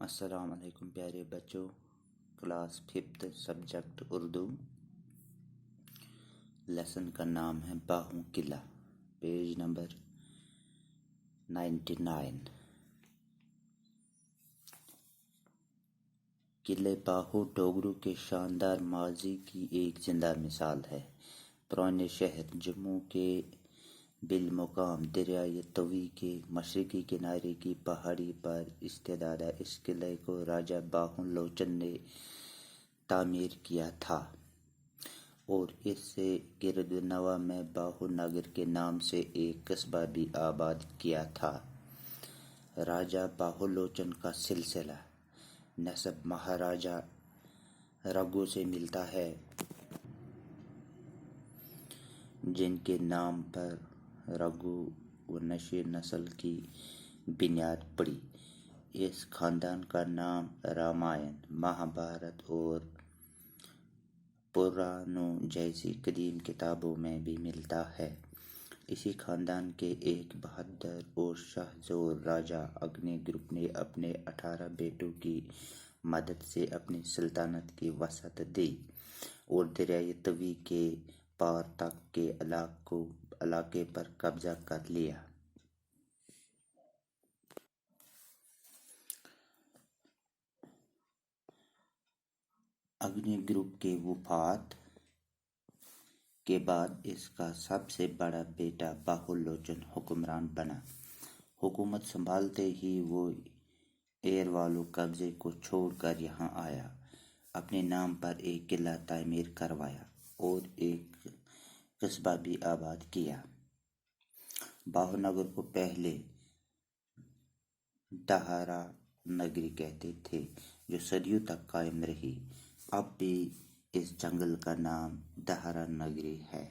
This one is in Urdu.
السلام علیکم پیارے بچوں، کلاس 5 سبجیکٹ اردو، لیسن کا نام ہے باہوں قلعہ، پیج نمبر 99۔ قلعہ باہو ڈوگرو کے شاندار ماضی کی ایک زندہ مثال ہے۔ پرانے شہر جموں کے بالمقام دریائے توی کے مشرقی کنارے کی پہاڑی پر استدادہ اس قلعے کو راجہ باہو لوچن نے تعمیر کیا تھا اور اس سے گرد نواح میں باہو نگر کے نام سے ایک قصبہ بھی آباد کیا تھا۔ راجہ باہو لوچن کا سلسلہ نسب مہاراجہ رگھو سے ملتا ہے، جن کے نام پر رگھو ونشی نسل کی بنیاد پڑی۔ اس خاندان کا نام رامائن، مہابھارت اور پرانوں جیسی قدیم کتابوں میں بھی ملتا ہے۔ اسی خاندان کے ایک بہادر اور شاہزور راجہ اگنی گروپ نے اپنے 18 بیٹوں کی مدد سے اپنی سلطنت کی وسعت دی اور دریائے توی کے پار تک کے علاقے پر قبضہ کر لیا۔ اگنی گروپ کے وفات کے بعد اس کا سب سے بڑا بیٹا باہو لوچن حکمران بنا۔ حکومت سنبھالتے ہی وہ ایروالو قصبے کو چھوڑ کر یہاں آیا، اپنے نام پر ایک قلعہ تعمیر کروایا اور ایک قصبہ بھی آباد کیا۔ باہو نگر کو پہلے دہارا نگری کہتے تھے، جو صدیوں تک قائم رہی۔ اب بھی اس جنگل کا نام دہارا نگری ہے۔